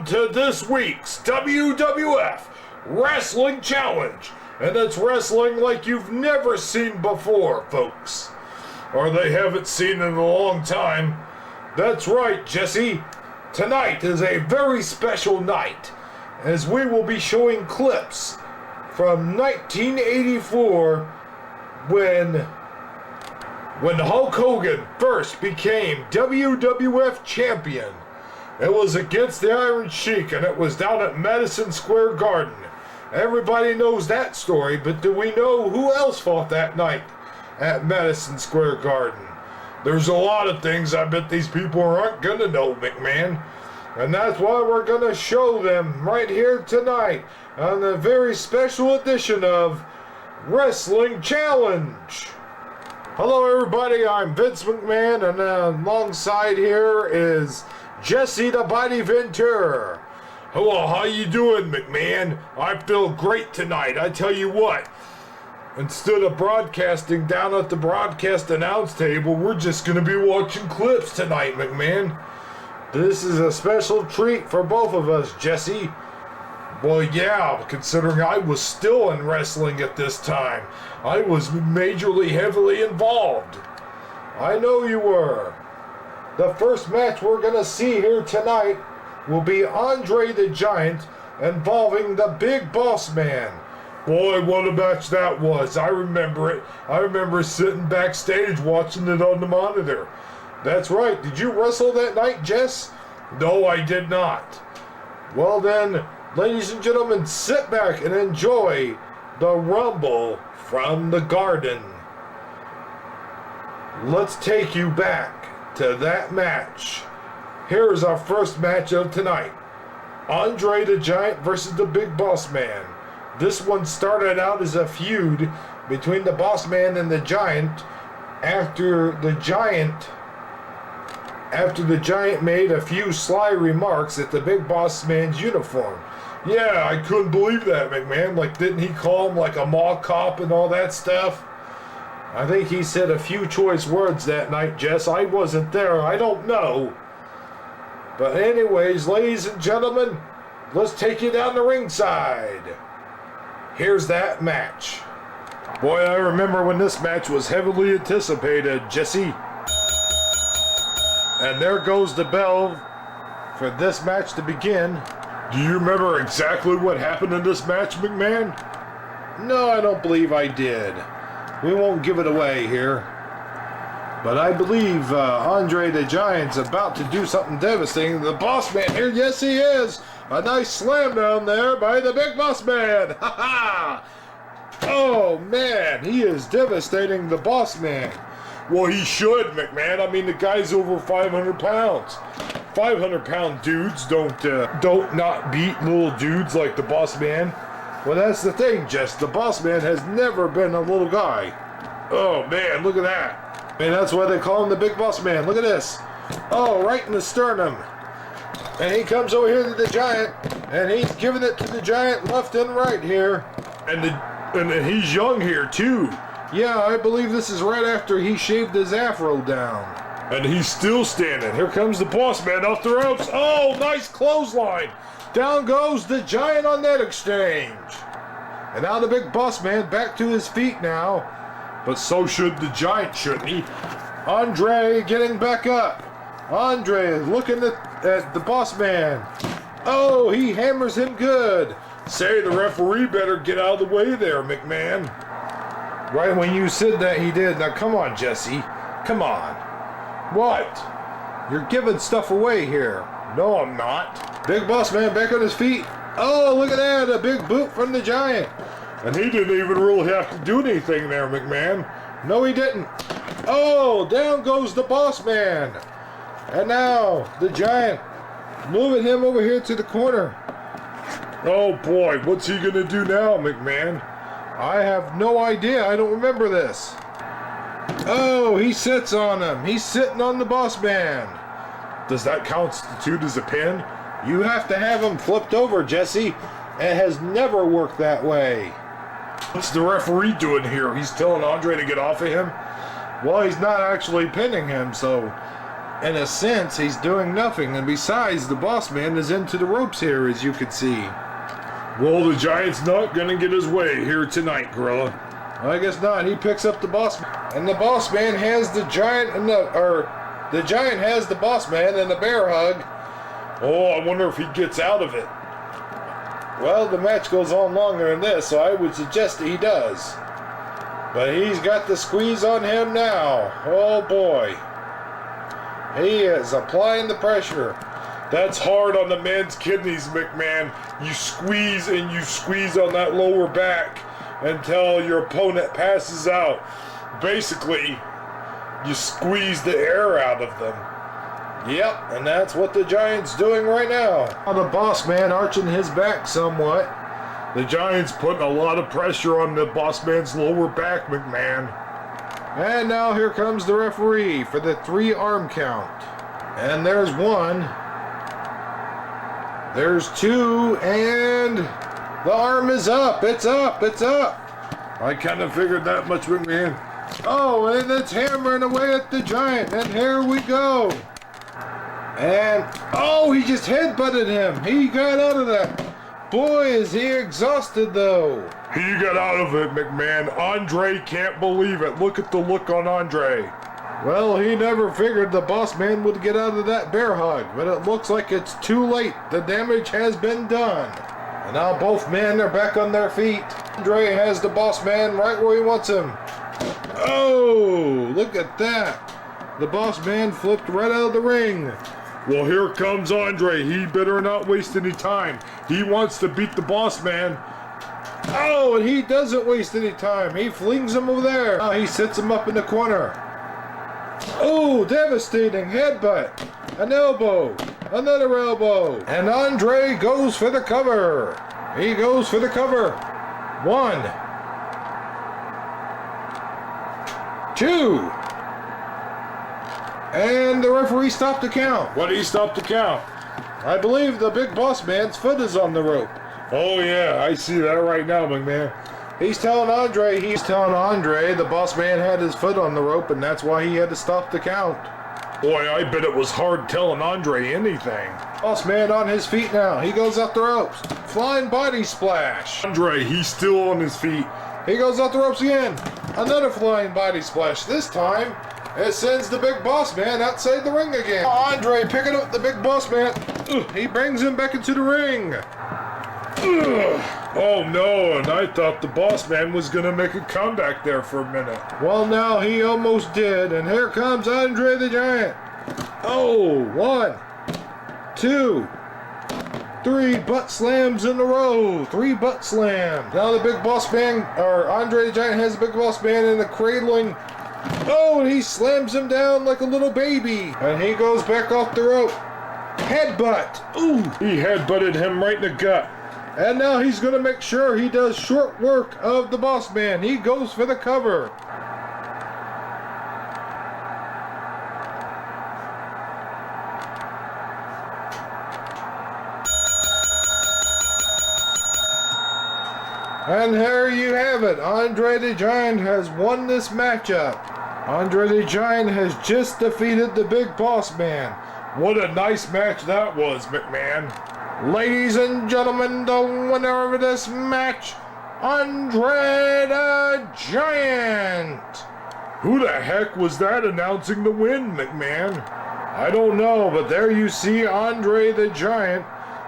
welcome to this week's WWF Wrestling Challenge. And it's wrestling like you've never seen before, folks. Or they haven't seen in a long time. That's right, Jesse. Tonight is a very special night, as we will be showing clips from 1984 when Hulk Hogan first became WWF champion. It was against the Iron Sheik, and it was down at Madison Square Garden. Everybody knows that story, but do we know who else fought that night at Madison Square Garden? There's a lot of things I bet these people aren't gonna know, McMahon. And that's why we're gonna show them right here tonight on the very special edition of Wrestling Challenge. Hello everybody, I'm Vince McMahon, and alongside here is Jesse the Body Ventura. Hello, how you doing, McMahon? I feel great tonight. I tell you what, instead of broadcasting down at the broadcast announce table, we're just going to be watching clips tonight, McMahon. This is a special treat for both of us, Jesse. Well, yeah, considering I was still in wrestling at this time. I was majorly heavily involved. I know you were. The first match we're going to see here tonight will be Andre the Giant involving the Big Boss Man. Boy, what a match that was. I remember it. I remember sitting backstage watching it on the monitor. That's right. Did you wrestle that night, Jess? No, I did not. Well then, ladies and gentlemen, sit back and enjoy the Rumble from the Garden. Let's take you back to that match. Here's our first match of tonight. Andre the Giant versus the Big Boss Man. This one started out as a feud between the Boss Man and the Giant after the Giant made a few sly remarks at the Big Boss Man's uniform. Yeah, I couldn't believe that, McMahon. Like, didn't he call him like a mall cop and all that stuff? I think he said a few choice words that night, Jess. I wasn't there. I don't know. But anyways, ladies and gentlemen, let's take you down the ringside. Here's that match. Boy, I remember when this match was heavily anticipated, Jesse. And there goes the bell for this match to begin. Do you remember exactly what happened in this match, McMahon? No, I don't believe I did. We won't give it away here. But I believe Andre the Giant's about to do something devastating to the Boss Man here. Yes, he is. A nice slam down there by the Big Boss Man. Ha ha! Oh, man, he is devastating the Boss Man. Well, he should, McMahon. I mean, the guy's over 500 pounds. 500-pound dudes don't not beat little dudes like the Boss Man. Well, that's the thing, Jess. The Boss Man has never been a little guy. Oh, man, look at that. Man, that's why they call him the Big Boss Man. Look at this. Oh, right in the sternum. And he comes over here to the Giant, and he's giving it to the Giant left and right here. And he's young here, too. Yeah, I believe this is right after he shaved his afro down. And he's still standing. Here comes the Boss Man off the ropes. Oh, nice clothesline. Down goes the Giant on that exchange. And now the Big Boss Man back to his feet now. But so should the Giant, shouldn't he? Andre getting back up. Andre looking at the Boss Man. Oh, he hammers him good. Say, the referee better get out of the way there, McMahon. Right when you said that, he did. Now, come on, Jesse. Come on. What? You're giving stuff away here. No, I'm not. Big Boss Man back on his feet. Oh, look at that. A big boot from the Giant. And he didn't even really have to do anything there, McMahon. No, he didn't. Oh, down goes the Boss Man. And now, the Giant moving him over here to the corner. Oh, boy. What's he going to do now, McMahon? I have no idea. I don't remember this. Oh, he sits on him. He's sitting on the Boss Man. Does that constitute as a pin? You have to have him flipped over, Jesse. It has never worked that way. What's the referee doing here? He's telling Andre to get off of him? Well, he's not actually pinning him, so in a sense, he's doing nothing. And besides, the boss man is into the ropes here, as you can see. Well, the Giant's not going to get his way here tonight, Gorilla. I guess not. He picks up the boss man. And the boss man has the Giant in the Giant has the boss man in a bear hug. Oh, I wonder if he gets out of it. Well, the match goes on longer than this, so I would suggest that he does. But he's got the squeeze on him now. Oh boy. He is applying the pressure. That's hard on the man's kidneys, McMahon. You squeeze and you squeeze on that lower back until your opponent passes out. Basically, you squeeze the air out of them. Yep, and that's what the Giant's doing right now. The boss man arching his back somewhat. The Giant's putting a lot of pressure on the boss man's lower back, McMahon. And now here comes the referee for the 3-arm count. And there's 1. There's 2, and the arm is up. It's up. It's up. I kind of figured that much, McMahon. Oh, and it's hammering away at the Giant. And here we go. And, oh, he just headbutted him. He got out of that. Boy, is he exhausted, though. He got out of it, McMahon. Andre can't believe it. Look at the look on Andre. Well, he never figured the boss man would get out of that bear hug, but it looks like it's too late. The damage has been done. And now both men are back on their feet. Andre has the boss man right where he wants him. Oh, look at that. The boss man flipped right out of the ring. Well, here comes Andre. He better not waste any time. He wants to beat the boss man. Oh, and he doesn't waste any time. He flings him over there. Now he sets him up in the corner. Oh, devastating headbutt. An elbow. Another elbow. And Andre goes for the cover. He goes for the cover. 1, 2. And the referee stopped the count. What did he stop the count? I believe the big boss man's foot is on the rope. Oh yeah, I see that right now, McMahon. He's telling Andre the boss man had his foot on the rope, and that's why he had to stop the count. Boy, I bet it was hard telling Andre anything. Boss man on his feet now. He goes up the ropes. Flying body splash. Andre, he's still on his feet. He goes up the ropes again. Another flying body splash. This time, it sends the big boss man outside the ring again. Andre picking up the big boss man. He brings him back into the ring. Oh no, and I thought the boss man was going to make a comeback there for a minute. Well, now he almost did, and here comes Andre the Giant. Oh, 1, 2, 3 butt slams in a row. 3 butt slams. Now the big boss man, or Andre the Giant has the big boss man in the cradling. Oh, and he slams him down like a little baby. And he goes back off the rope. Headbutt. Ooh, he headbutted him right in the gut. And now he's going to make sure he does short work of the boss man. He goes for the cover. And there you have it. Andre the Giant has won this matchup. Andre the Giant has just defeated the big boss man. What a nice match that was, McMahon. Ladies and gentlemen, the winner of this match, Andre the Giant. Who the heck was that announcing the win, McMahon? I don't know, but there you see Andre the Giant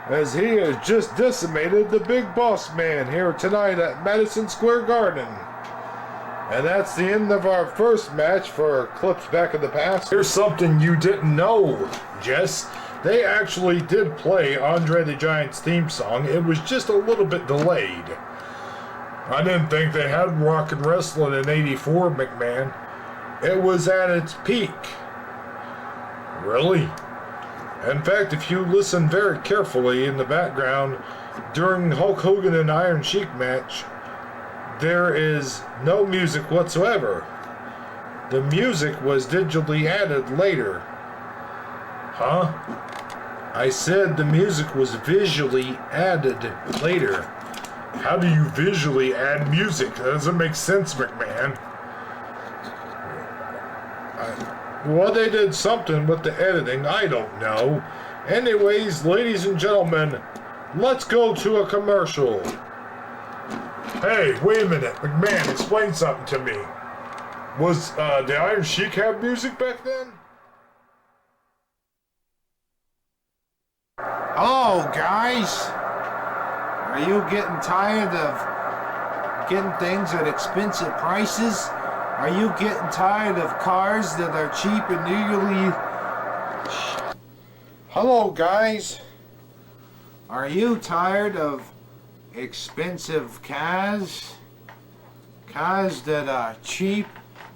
as he has just decimated the big boss man here tonight at Madison Square Garden. And that's the end of our first match for Clips Back in the Past. Here's something you didn't know, Jess. They actually did play Andre the Giant's theme song. It was just a little bit delayed. I didn't think they had rock and wrestling in '84, McMahon. It was at its peak. Really? In fact, if you listen very carefully in the background, during Hulk Hogan and Iron Sheik match, there is no music whatsoever. The music was digitally added later. Huh? I said the music was visually added later. How do you visually add music? That doesn't make sense, McMahon. Well, they did something with the editing, I don't know. Anyways, ladies and gentlemen, let's go to a commercial. Hey, wait a minute, McMahon, explain something to me. Was the Iron Sheik have music back then? Hello, guys. Are you getting tired of getting things at expensive prices? Are you getting tired of cars that are cheap and usually... Hello, guys. Are you tired of expensive cars? Cars that are cheap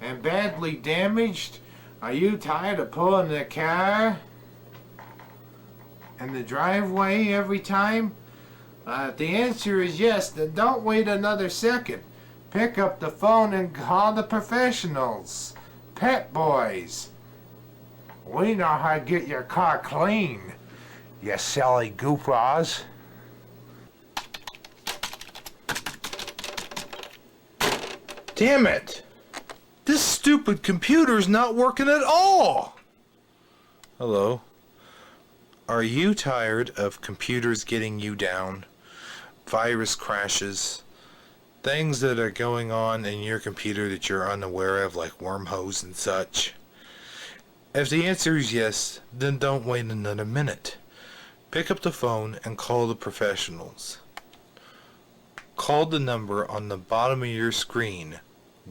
and badly damaged? Are you tired of pulling the car in the driveway every time? If the answer is yes, then don't wait another second. Pick up the phone and call the professionals. Pet Boys. We know how to get your car clean, you silly goofballs. Damn it! This stupid computer's not working at all! Hello. Are you tired of computers getting you down? Virus crashes? Things that are going on in your computer that you're unaware of, like wormholes and such? If the answer is yes, then don't wait another minute. Pick up the phone and call the professionals. Call the number on the bottom of your screen,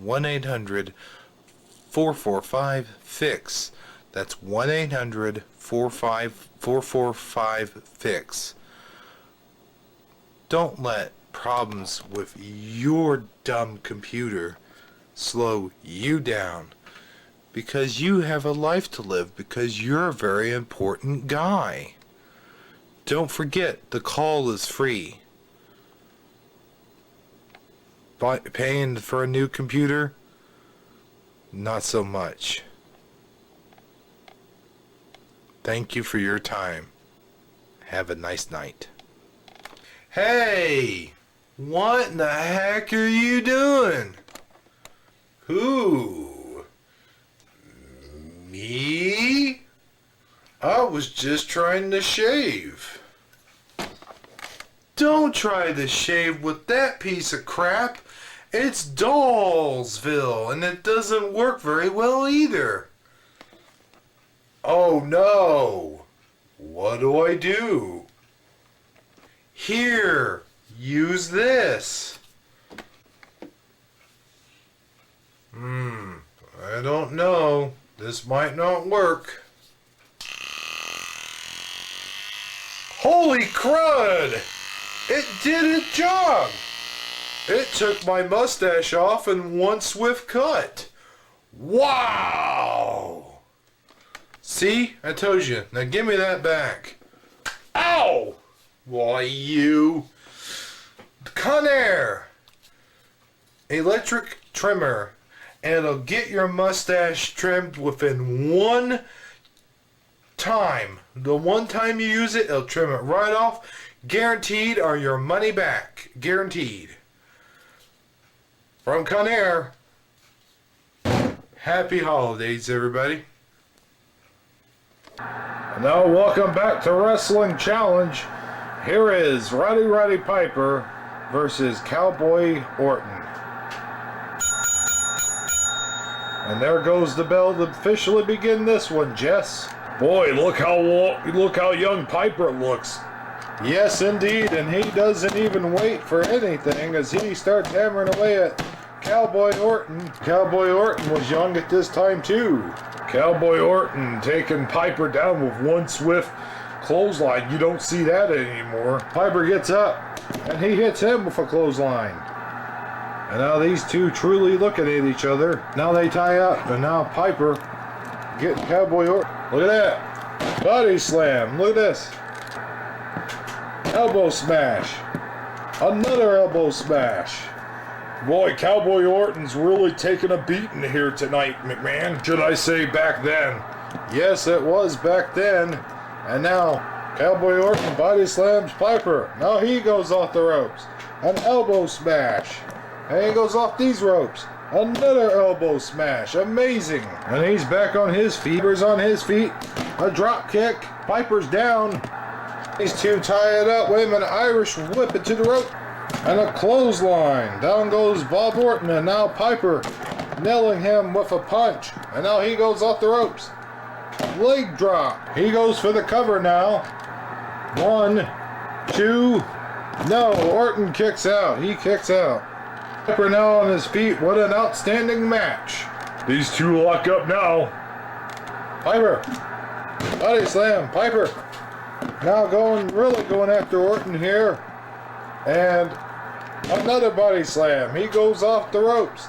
1-800-445-FIX. That's 1-800-445-FIX. Don't let problems with your dumb computer slow you down, because you have a life to live, because you're a very important guy. Don't forget, the call is free. Paying for a new computer? Not so much. Thank you for your time. Have a nice night. Hey! What in the heck are you doing? Who? Me? I was just trying to shave. Don't try to shave with that piece of crap. It's Dollsville, and it doesn't work very well either. Oh no! What do I do? Here, use this. I don't know. This might not work. Holy crud! It did its job! It took my mustache off in one swift cut. Wow! See? I told you. Now give me that back. Ow! Why, you... Conair! Electric trimmer. And it'll get your mustache trimmed within one time. The one time you use it, it'll trim it right off. Guaranteed, or your money back. Guaranteed. From Conair. Happy holidays, everybody. And now welcome back to Wrestling Challenge. Here is Roddy Piper versus Cowboy Orton. And there goes the bell to officially begin this one, Jess. Boy, look how young Piper looks. Yes, indeed, and he doesn't even wait for anything as he starts hammering away at Cowboy Orton. Cowboy Orton was young at this time too. Cowboy Orton taking Piper down with one swift clothesline. You don't see that anymore. Piper gets up and he hits him with a clothesline. And now these two truly looking at each other. Now they tie up, and now Piper getting Cowboy Orton. Look at that. Body slam. Look at this. Elbow smash. Another elbow smash. Boy, Cowboy Orton's really taking a beating here tonight, McMahon. Should I say back then? Yes, it was back then. And now, Cowboy Orton body slams Piper. Now he goes off the ropes. An elbow smash. And he goes off these ropes. Another elbow smash. Amazing. And he's back on his feet. Piper's on his feet. A drop kick. Piper's down. These two tie it up. Wait a minute. Irish whip it to the rope. And a clothesline. Down goes Bob Orton. And now Piper nailing him with a punch. And now he goes off the ropes. Leg drop. He goes for the cover now. 1, 2. No, Orton kicks out. He kicks out. Piper now on his feet. What an outstanding match. These two lock up now. Piper. Body slam. Piper. Now really going after Orton here. And another body slam. He goes off the ropes.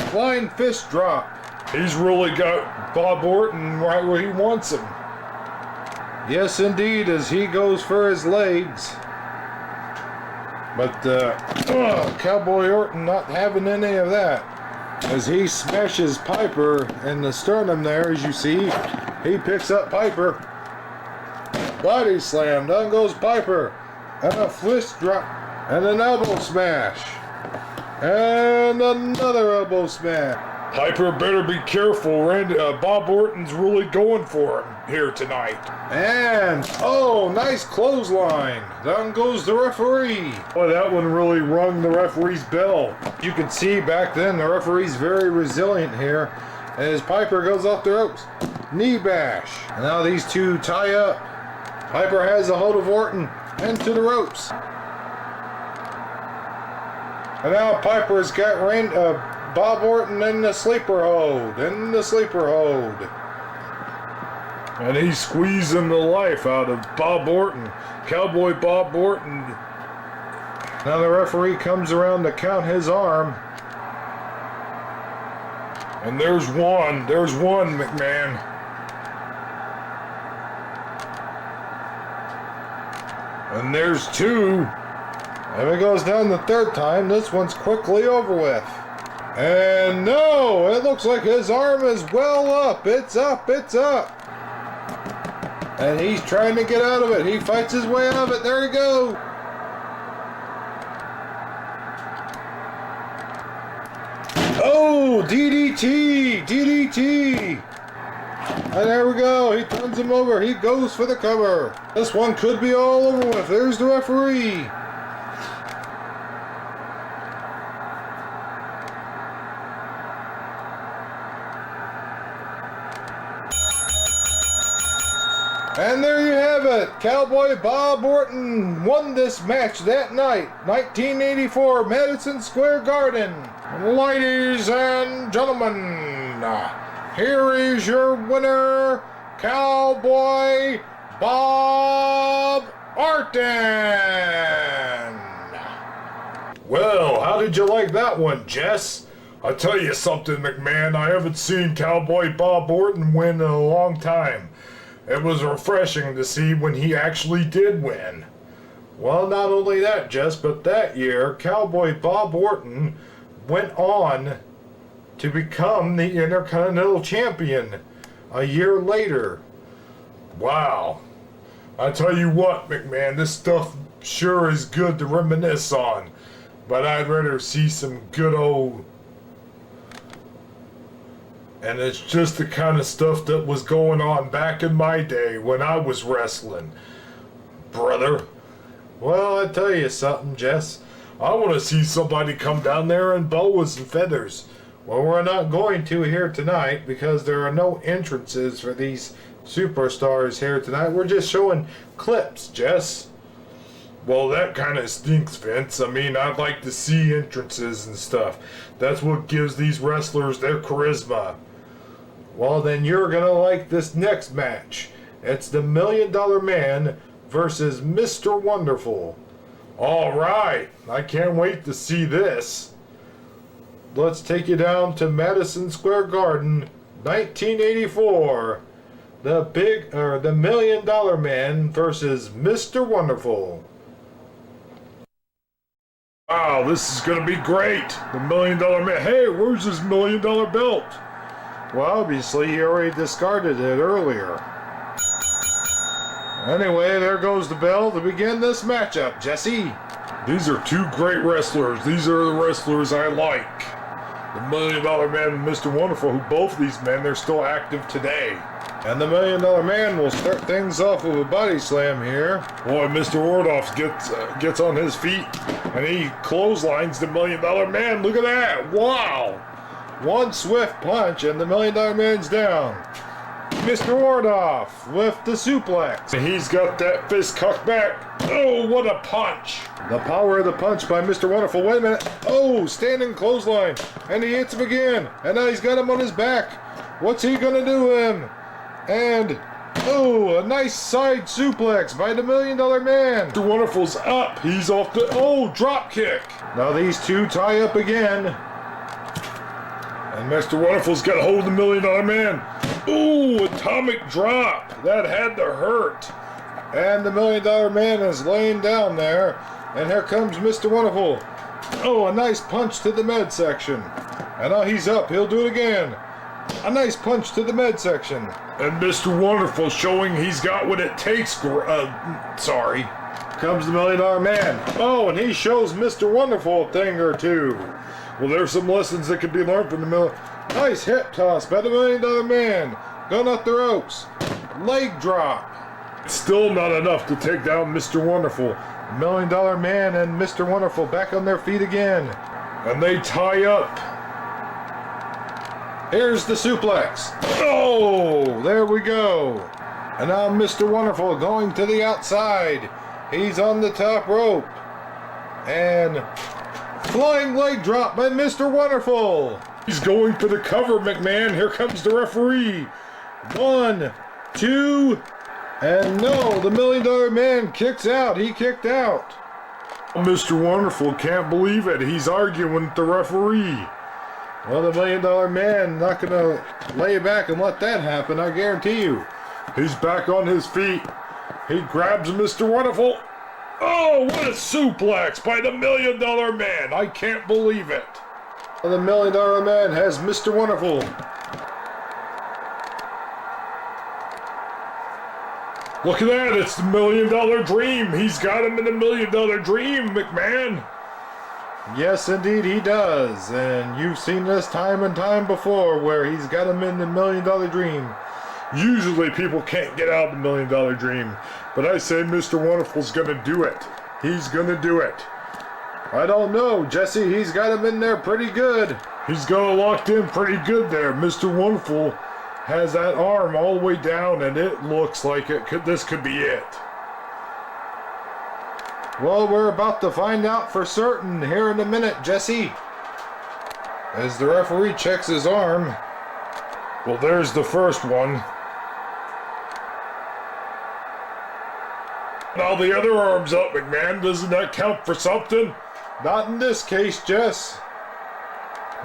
Flying fist drop. He's really got Bob Orton right where he wants him. Yes, indeed, as he goes for his legs. But Cowboy Orton not having any of that. As he smashes Piper in the sternum there, as you see. He picks up Piper. Body slam. Down goes Piper. And a fist drop. And an elbow smash. And another elbow smash. Piper better be careful. Bob Orton's really going for him here tonight. And, oh, nice clothesline. Down goes the referee. Oh, that one really rung the referee's bell. You can see back then the referee's very resilient here. As Piper goes off the ropes. Knee bash. And now these two tie up. Piper has a hold of Orton into the ropes. And now Piper's got Bob Orton in the sleeper hold. And he's squeezing the life out of Bob Orton. Cowboy Bob Orton. Now the referee comes around to count his arm. And there's one, McMahon. And there's two. And it goes down the third time. This one's quickly over with. And no, it looks like his arm is well up. It's up. And he's trying to get out of it. He fights his way out of it. There he goes. Oh, DDT. And there we go. He turns him over. He goes for the cover. This one could be all over with. There's the referee. And there you have it. Cowboy Bob Orton won this match that night, 1984, Madison Square Garden. Ladies and gentlemen, here is your winner, Cowboy Bob Orton. Well, how did you like that one, Jess? I'll tell you something, McMahon. I haven't seen Cowboy Bob Orton win in a long time. It was refreshing to see when he actually did win. Well, not only that, Jess, but that year, Cowboy Bob Orton went on to become the Intercontinental Champion a year later. Wow. I tell you what, McMahon, this stuff sure is good to reminisce on. But I'd rather see some good old... And it's just the kind of stuff that was going on back in my day when I was wrestling, brother. Well, I tell you something, Jess. I want to see somebody come down there in boas and feathers. Well, we're not going to here tonight because there are no entrances for these superstars here tonight. We're just showing clips, Jess. Well, that kind of stinks, Vince. I mean, I'd like to see entrances and stuff. That's what gives these wrestlers their charisma. Well, then you're going to like this next match. It's the $1 Million Man versus Mr. Wonderful. All right. I can't wait to see this. Let's take you down to Madison Square Garden, 1984. The $1 Million Man versus Mr. Wonderful. Wow, this is going to be great. The $1 Million Man. Hey, where's his $1 million belt? Well, obviously, he already discarded it earlier. Anyway, there goes the bell to begin this matchup, Jesse. These are two great wrestlers. These are the wrestlers I like. The $1 Million Man and Mr. Wonderful, who both of these men, they're still active today. And the $1 Million Man will start things off with a body slam here. Boy, Mr. Ordoff gets on his feet and he clotheslines the $1 Million Man. Look at that! Wow! One swift punch and the $1 Million Man's down. Mr. Ordoff with the suplex. He's got that fist cocked back. Oh, what a punch! The power of the punch by Mr. Wonderful. Wait a minute. Oh, standing clothesline. And he hits him again. And now he's got him on his back. What's he gonna do to him? And, oh, a nice side suplex by the $1 Million Man. Mr. Wonderful's up. He's off the, oh, drop kick. Now these two tie up again. And Mr. Wonderful's got a hold of the $1 Million Man. Ooh, atomic drop. That had to hurt. And the $1 Million Man is laying down there. And here comes Mr. Wonderful. Oh, a nice punch to the midsection. And now he's up. He'll do it again. A nice punch to the midsection. And Mr. Wonderful showing he's got what it takes. Sorry. Comes the $1 Million Man. Oh, and he shows Mr. Wonderful a thing or two. Well, there's some lessons that can be learned from the Nice hip toss by the $1 Million Man. Going up the ropes. Leg drop. Still not enough to take down Mr. Wonderful. $1 Million Man and Mr. Wonderful back on their feet again. And they tie up. Here's the suplex. Oh, there we go. And now Mr. Wonderful going to the outside. He's on the top rope. And flying leg drop by Mr. Wonderful. He's going for the cover, McMahon. Here comes the referee. 1, 2, and no, the $1 Million Man kicks out. He kicked out. Mr. Wonderful can't believe it. He's arguing with the referee. Well, the $1 Million Man not going to lay back and let that happen, I guarantee you. He's back on his feet. He grabs Mr. Wonderful. Oh, what a suplex by the $1 Million Man. I can't believe it. The $1 Million Man has Mr. Wonderful. Look at that. It's the $1 Million Dream. He's got him in the $1 Million Dream, McMahon. Yes, indeed he does. And you've seen this time and time before where he's got him in the $1 Million Dream. Usually people can't get out of the $1 Million Dream. But I say Mr. Wonderful's going to do it. He's going to do it. I don't know, Jesse. He's got him in there pretty good. He's got it locked in pretty good there. Mr. Wonderful has that arm all the way down, and it looks like this could be it. Well, we're about to find out for certain here in a minute, Jesse. As the referee checks his arm. Well, there's the first one. Now the other arm's up, McMahon. Doesn't that count for something? Not in this case, Jess.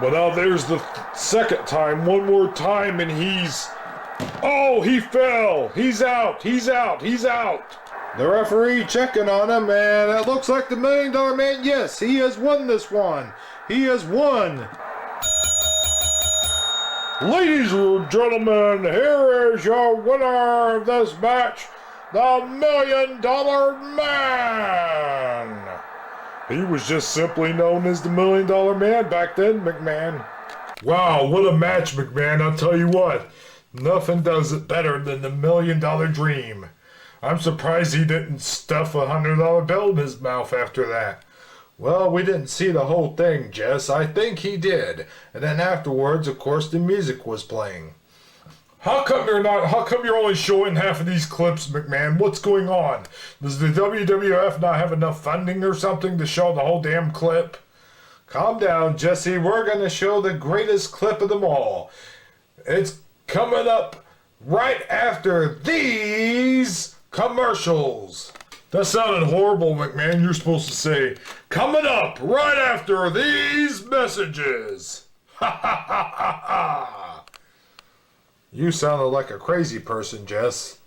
But now there's the second time. One more time, and he's... Oh, he fell. He's out. He's out. He's out. The referee checking on him, and it looks like the $1 Million Man. Yes, he has won this one. He has won. Ladies and gentlemen, here is your winner of this match, the $1 Million Man. He was just simply known as the $1 Million Man back then, McMahon. Wow, what a match, McMahon. I'll tell you what, nothing does it better than the $1 Million Dream. I'm surprised he didn't stuff a $100 bill in his mouth after that. Well, we didn't see the whole thing, Jess. I think he did. And then afterwards, of course, the music was playing. How come you're only showing half of these clips, McMahon? What's going on? Does the WWF not have enough funding or something to show the whole damn clip? Calm down, Jesse. We're going to show the greatest clip of them all. It's coming up right after these commercials. That sounded horrible, McMahon. You're supposed to say, coming up right after these messages. Ha ha ha ha ha. You sounded like a crazy person, Jess.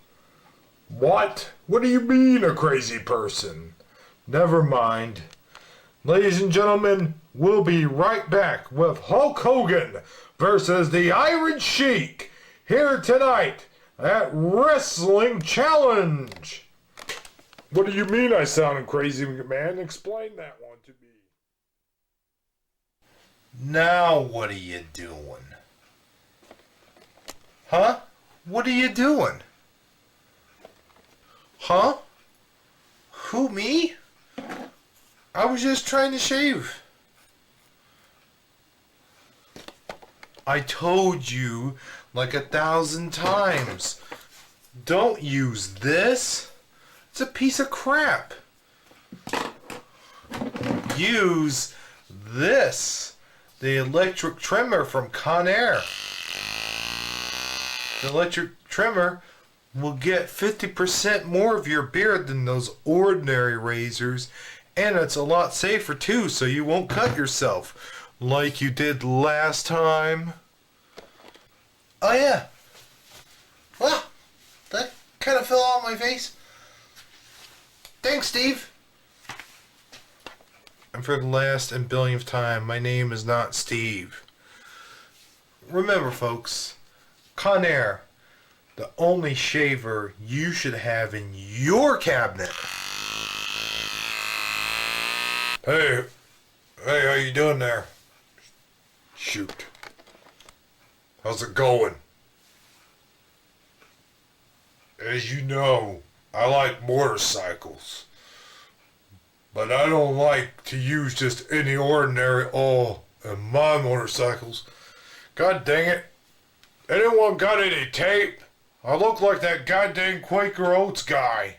What? What do you mean, a crazy person? Never mind. Ladies and gentlemen, we'll be right back with Hulk Hogan versus the Iron Sheik here tonight at Wrestling Challenge. What do you mean I sounded crazy, man? Explain that one to me. Now what are you doing? Huh? What are you doing? Huh? Who, me? I was just trying to shave. I told you like 1,000 times. Don't use this. It's a piece of crap. Use this. The electric trimmer from Conair. The electric trimmer will get 50% more of your beard than those ordinary razors, and it's a lot safer too, so you won't cut yourself like you did last time. Oh yeah. Well, that kind of fell on my face. Thanks, Steve. And for the last and billionth time, my name is not Steve. Remember, folks, Conair, the only shaver you should have in your cabinet. Hey, how you doing there? Shoot. How's it going? As you know, I like motorcycles. But I don't like to use just any ordinary oil in my motorcycles. God dang it. Anyone got any tape? I look like that goddamn Quaker Oats guy.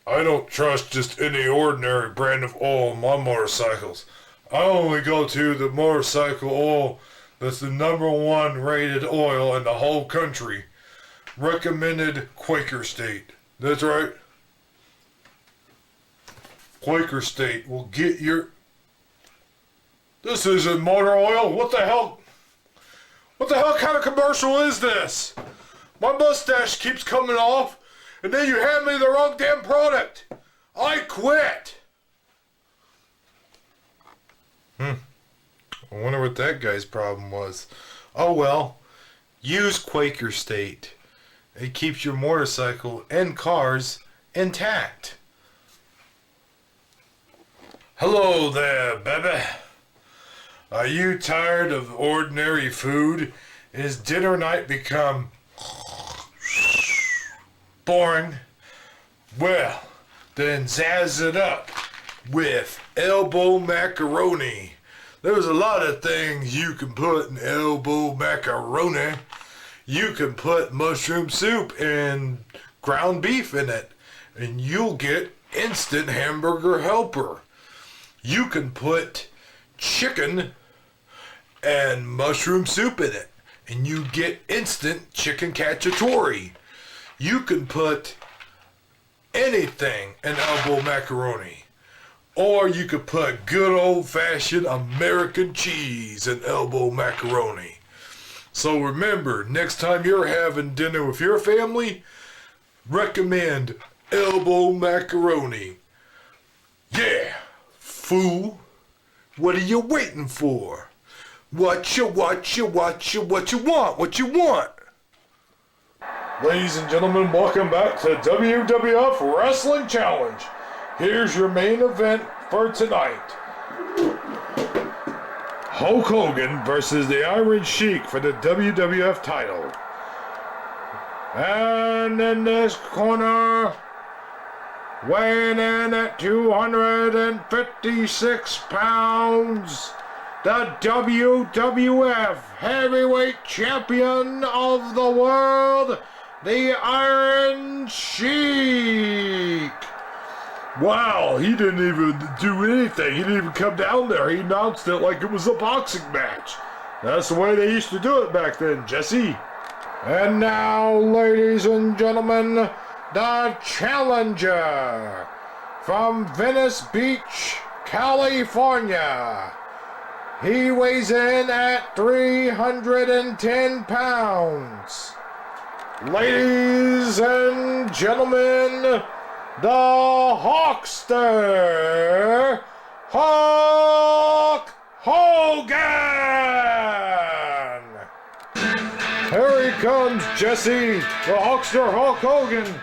I don't trust just any ordinary brand of oil in my motorcycles. I only go to the motorcycle oil that's the #1 rated oil in the whole country. Recommended Quaker State. That's right. Quaker State will get your... This isn't motor oil. What the hell? What the hell kind of commercial is this? My mustache keeps coming off, and then you hand me the wrong damn product. I quit. I wonder what that guy's problem was. Oh well, use Quaker State. It keeps your motorcycle and cars intact. Hello there, baby. Are you tired of ordinary food? Is dinner night become boring? Well, then zazz it up with elbow macaroni. There's a lot of things you can put in elbow macaroni. You can put mushroom soup and ground beef in it, and you'll get instant hamburger helper. You can put chicken and mushroom soup in it, and you get instant chicken cacciatore. You can put anything in elbow macaroni. Or you could put good old-fashioned American cheese in elbow macaroni. So remember, next time you're having dinner with your family, recommend elbow macaroni. Yeah, fool. What are you waiting for? What you want? Ladies and gentlemen, welcome back to WWF Wrestling Challenge. Here's your main event for tonight. Hulk Hogan versus the Iron Sheik for the WWF title. And in this corner, weighing in at 256 pounds, the WWF Heavyweight Champion of the World, the Iron Sheik. Wow, he didn't even do anything. He didn't even come down there. He announced it like it was a boxing match. That's the way they used to do it back then, Jesse. And now, ladies and gentlemen, the challenger from Venice Beach, California. He weighs in at 310 pounds. Ladies and gentlemen, the Hawkster, Hulk Hogan! Here he comes, Jesse, the Hawkster Hulk Hogan,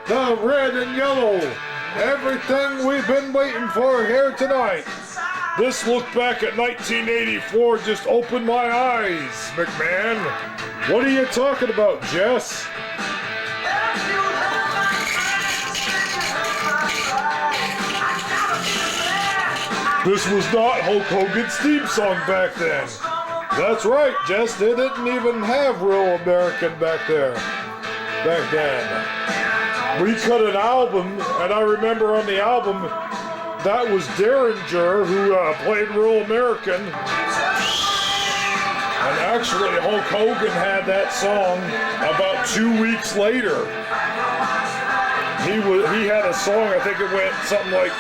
the red and yellow, everything we've been waiting for here tonight. This look back at 1984 just opened my eyes, McMahon. What are you talking about, Jess? This was not Hulk Hogan's theme song back then. That's right, Jess. They didn't even have Real American back there. Back then. We cut an album, and I remember on the album, that was Derringer who played Real American. And actually, Hulk Hogan had that song about 2 weeks later. He had a song, I think it went something like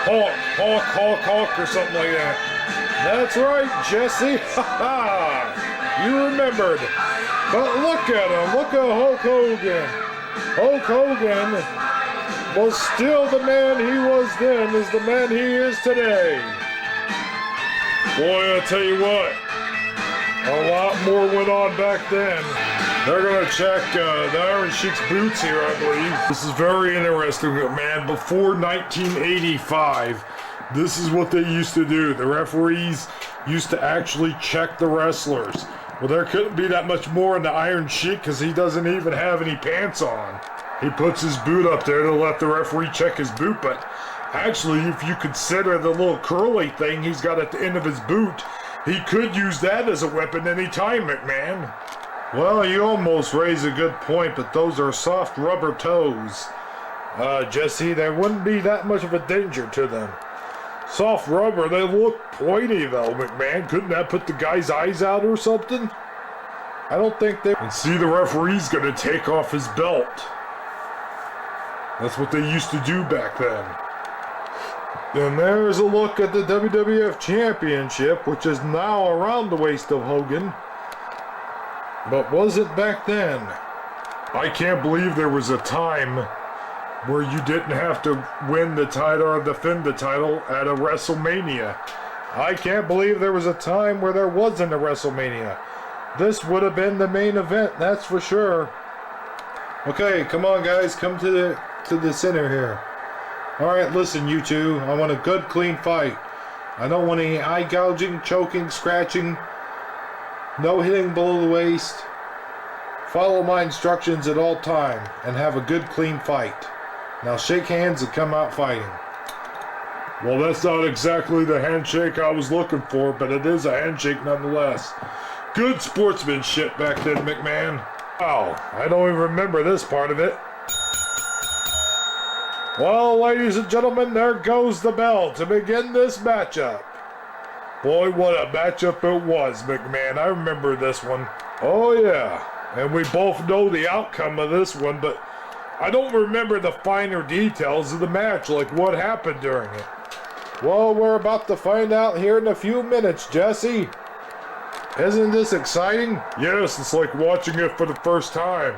Honk, honk, honk, honk, or something like that. That's right, Jesse. Ha ha! You remembered. But look at him. Look at Hulk Hogan. Hulk Hogan was still the man he was then, is the man he is today. Boy, I'll tell you what. A lot more went on back then. They're going to check the Iron Sheik's boots here, I believe. This is very interesting, man. Before 1985, this is what they used to do. The referees used to actually check the wrestlers. Well, there couldn't be that much more in the Iron Sheik because he doesn't even have any pants on. He puts his boot up there to let the referee check his boot, but actually, if you consider the little curly thing he's got at the end of his boot, he could use that as a weapon anytime, McMahon. Well, you almost raise a good point, but those are soft rubber toes. Jesse, there wouldn't be that much of a danger to them. Soft rubber, they look pointy though, McMahon. Couldn't that put the guy's eyes out or something? I don't think they... And see, the referee's gonna take off his belt. That's what they used to do back then. Then there's a look at the WWF Championship, which is now around the waist of Hogan. But was it back then? I can't believe there was a time where you didn't have to win the title or defend the title at a WrestleMania. I can't believe there was a time where there wasn't a WrestleMania. This would have been the main event, that's for sure. Okay, come on guys, come to the center here. Alright, listen you two, I want a good clean fight. I don't want any eye gouging, choking, scratching, no hitting below the waist. Follow my instructions at all time and have a good clean fight. Now shake hands and come out fighting. Well, that's not exactly the handshake I was looking for, but it is a handshake nonetheless. Good sportsmanship back then, McMahon. Wow, I don't even remember this part of it. Well, ladies and gentlemen, there goes the bell to begin this matchup. Boy, what a matchup it was, McMahon. I remember this one. Oh, yeah. And we both know the outcome of this one, but I don't remember the finer details of the match, like what happened during it. Well, we're about to find out here in a few minutes, Jesse. Isn't this exciting? Yes, it's like watching it for the first time.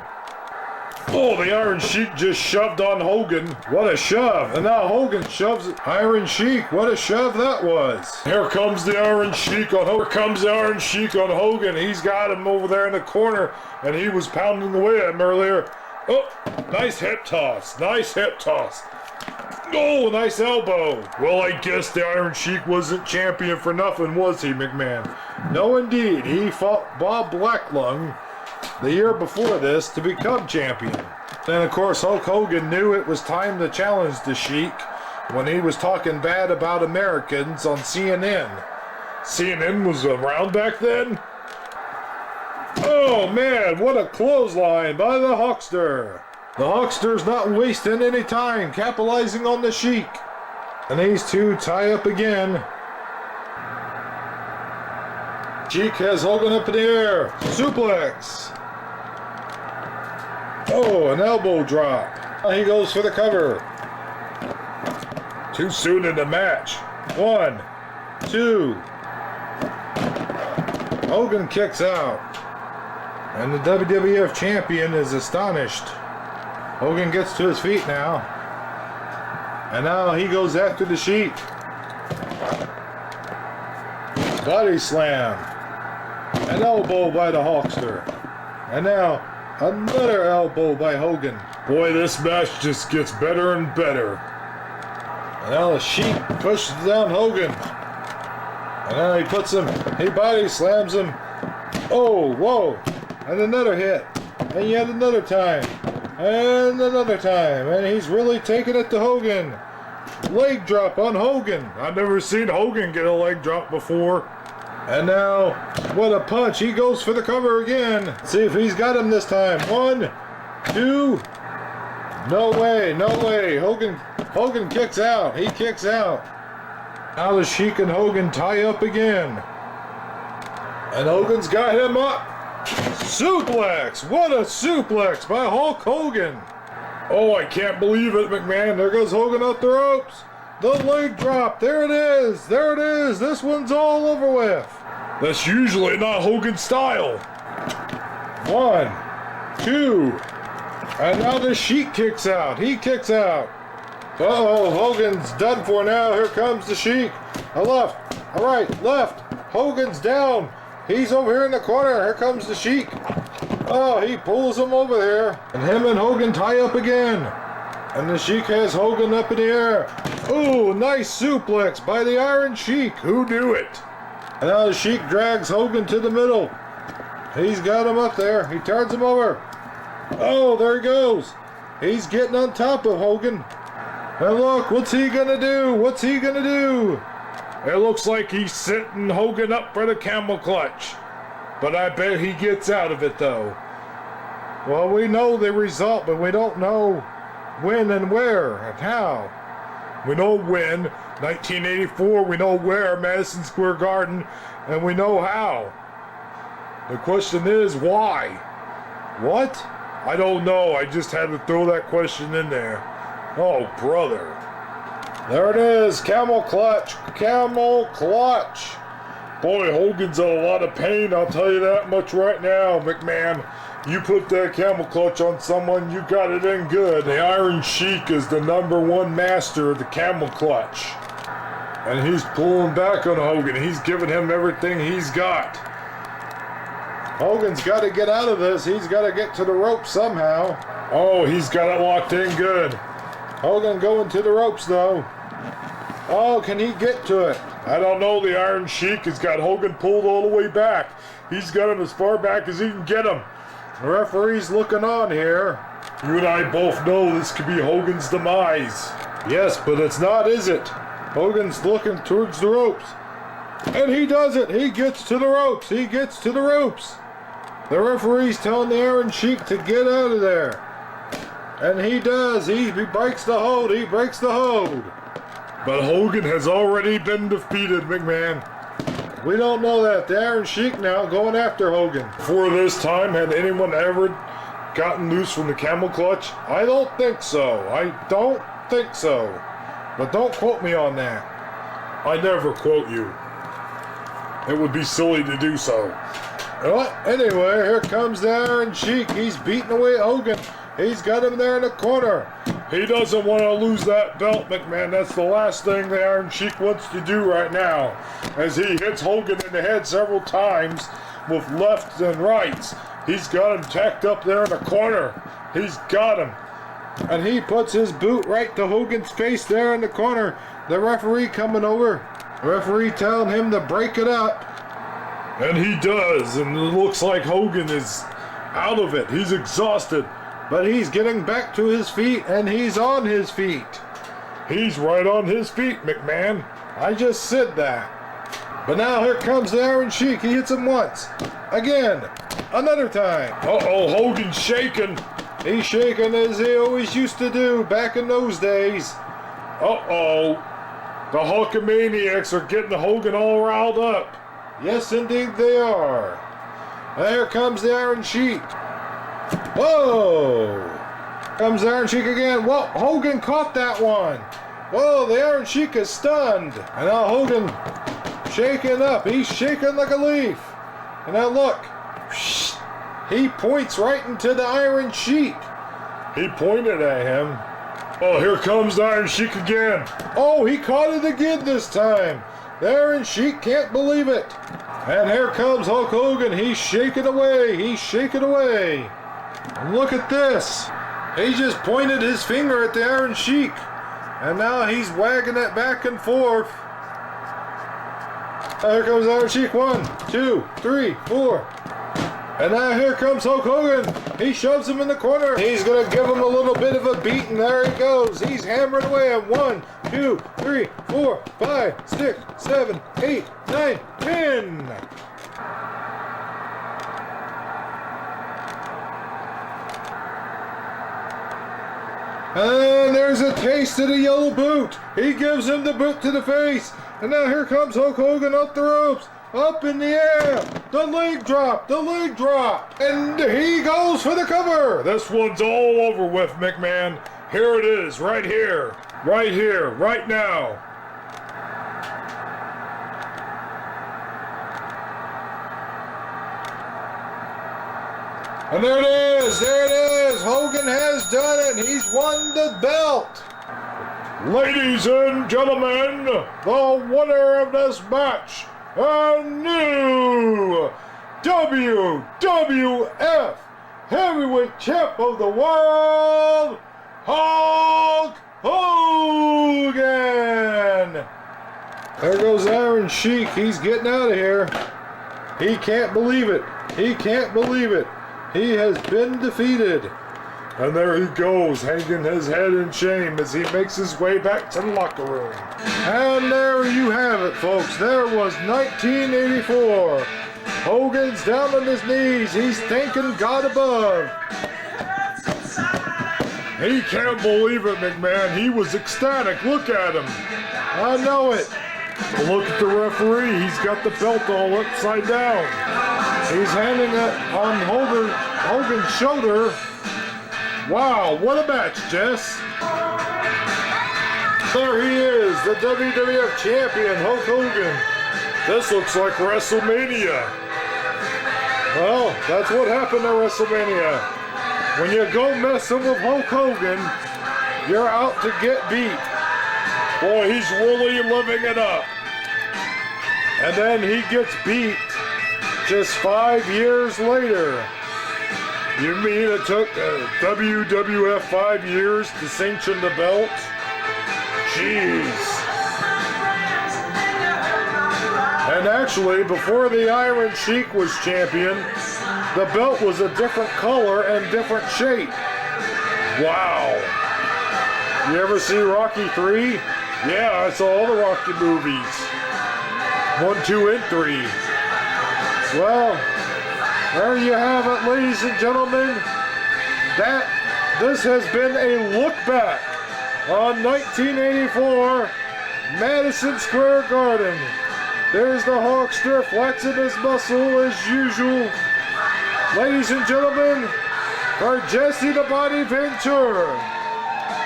Oh, the Iron Sheik just shoved on Hogan. What a shove. And now Hogan shoves Iron Sheik. What a shove that was. Here comes the Iron Sheik on Hogan. Here comes the Iron Sheik on Hogan. He's got him over there in the corner, and he was pounding away at him earlier. Oh, nice hip toss. Nice hip toss. Oh, nice elbow. Well, I guess the Iron Sheik wasn't champion for nothing, was he, McMahon? No, indeed. He fought Bob Blacklung the year before this to become champion. Then, of course, Hulk Hogan knew it was time to challenge the Sheik when he was talking bad about Americans on CNN. CNN was around back then? Oh, man, what a clothesline by the Hulkster. The Hulkster's not wasting any time capitalizing on the Sheik. And these two tie up again. Sheik has Hogan up in the air. Suplex. Oh, an elbow drop. He goes for the cover. Too soon in the match. 1, 2. Hogan kicks out. And the WWF champion is astonished. Hogan gets to his feet now. And now he goes after the Sheik. Body slam. An elbow by the Hulkster. And now another elbow by Hogan. Boy, this match just gets better and better. And now the Sheik pushes down Hogan. And now he puts him, he body slams him. Oh, whoa. And another hit. And yet another time. And another time. And he's really taking it to Hogan. Leg drop on Hogan. I've never seen Hogan get a leg drop before. And now, what a punch. He goes for the cover again. See if he's got him this time. 1, 2. No way, no way. Hogan kicks out. He kicks out. Now the Sheik and Hogan tie up again. And Hogan's got him up. Suplex! What a suplex by Hulk Hogan. Oh, I can't believe it, McMahon. There goes Hogan up the ropes. The leg drop. There it is. There it is. This one's all over with. That's usually not Hogan's style. 1, 2. And now the Sheik kicks out. He kicks out. Uh-oh, Hogan's done for now. Here comes the Sheik. A left, a right, left. Hogan's down. He's over here in the corner. Here comes the Sheik. Oh, he pulls him over there. And him and Hogan tie up again. And the Sheik has Hogan up in the air. Ooh, nice suplex by the Iron Sheik. Who knew it? And now the Sheik drags Hogan to the middle. He's got him up there. He turns him over. Oh, there he goes. He's getting on top of Hogan. And look, what's he gonna do? What's he gonna do? It looks like he's setting Hogan up for the camel clutch. But I bet he gets out of it, though. Well, we know the result, but we don't know when and where and how. We know when, 1984, we know where, Madison Square Garden, and we know how. The question is, why? What? I don't know. I just had to throw that question in there. Oh, brother. There it is. Camel clutch. Camel clutch. Boy, Hogan's in a lot of pain. I'll tell you that much right now, McMahon. You put that camel clutch on someone, you got it in good. The Iron Sheik is the #1 master of the camel clutch. And he's pulling back on Hogan. He's giving him everything he's got. Hogan's got to get out of this. He's got to get to the rope somehow. Oh, he's got it locked in good. Hogan going to the ropes, though. Oh, can he get to it? I don't know. The Iron Sheik has got Hogan pulled all the way back. He's got him as far back as he can get him. The referee's looking on here. You and I both know this could be Hogan's demise. Yes, but it's not, is it? Hogan's looking towards the ropes. And he does it. He gets to the ropes. He gets to the ropes. The referee's telling the Iron Sheik to get out of there. And he does. He breaks the hold. He breaks the hold. But Hogan has already been defeated, McMahon. We don't know that. The Iron Sheik now going after Hogan. Before this time, had anyone ever gotten loose from the camel clutch? I don't think so. I don't think so. But don't quote me on that. I never quote you. It would be silly to do so. Well, anyway, here comes the Iron Sheik. He's beating away Hogan. He's got him there in the corner. He doesn't want to lose that belt, McMahon. That's the last thing the Iron Sheik wants to do right now. As he hits Hogan in the head several times with lefts and rights. He's got him tacked up there in the corner. He's got him. And he puts his boot right to Hogan's face there in the corner. The referee coming over. The referee telling him to break it up. And he does. And it looks like Hogan is out of it. He's exhausted. But he's getting back to his feet, and he's on his feet. He's right on his feet, McMahon. I just said that. But now here comes the Iron Sheik. He hits him once. Again. Another time. Uh-oh, Hogan's shaking. He's shaking as he always used to do back in those days. Uh-oh. The Hulkamaniacs are getting Hogan all riled up. Yes, indeed they are. And here comes the Iron Sheik. Whoa! Comes the Iron Sheik again. Whoa, Hogan caught that one. Whoa, the Iron Sheik is stunned. And now Hogan shaking up. He's shaking like a leaf. And now look. He points right into the Iron Sheik. He pointed at him. Oh, here comes the Iron Sheik again. Oh, he caught it again this time. The Iron Sheik can't believe it. And here comes Hulk Hogan. He's shaking away. He's shaking away. And look at this. He just pointed his finger at the Iron Sheik. And now he's wagging it back and forth. Here comes our Sheik. 1, 2, 3, 4. And now here comes Hulk Hogan. He shoves him in the corner. He's going to give him a little bit of a beat, and there he goes. He's hammering away at 1, 2, 3, 4, 5, 6, 7, 8, 9, 10. And there's a taste of the yellow boot. He gives him the boot to the face. And now here comes Hulk Hogan up the ropes. Up in the air. The leg drop. The leg drop. And he goes for the cover. This one's all over with, McMahon. Here it is. Right here. Right here. Right now. And there it is. There it is. Hogan has done it. He's won the belt. Ladies and gentlemen, the winner of this match, a new WWF Heavyweight Champ of the World, Hulk Hogan! There goes Iron Sheik. He's getting out of here. He can't believe it. He can't believe it. He has been defeated. And there he goes, hanging his head in shame as he makes his way back to the locker room. And there you have it, folks. There was 1984. Hogan's down on his knees. He's thanking God above. He can't believe it, McMahon. He was ecstatic. Look at him. I know it. Look at the referee. He's got the belt all upside down. He's handing it on Hogan's shoulder. Wow, what a match, Jess. There he is, the WWF Champion, Hulk Hogan. This looks like WrestleMania. Well, that's what happened at WrestleMania. When you go messing with Hulk Hogan, you're out to get beat. Boy, he's really living it up. And then he gets beat just 5 years later. You mean it took WWF 5 years to sanction the belt? Jeez. And actually, before the Iron Sheik was champion, the belt was a different color and different shape. Wow. You ever see Rocky 3? Yeah, I saw all the Rocky movies. 1, 2, and 3. Well, there you have it, ladies and gentlemen. This has been a look back on 1984 Madison Square Garden. There's the Hulkster flexing his muscle as usual. Ladies and gentlemen, for Jesse the Body Ventura,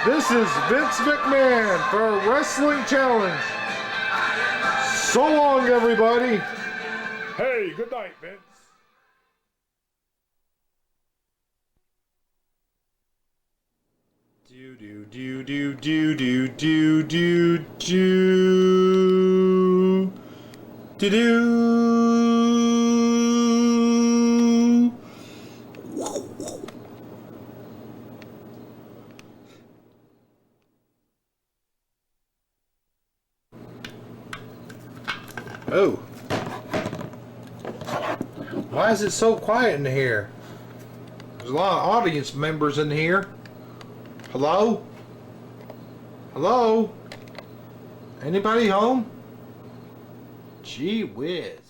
this is Vince McMahon for Wrestling Challenge. So long, everybody. Hey, good night, Vince. Do do do do do do do do do do do. Oh. Why is it so quiet in here? There's a lot of audience members in here. Hello? Hello? Anybody home? Gee whiz.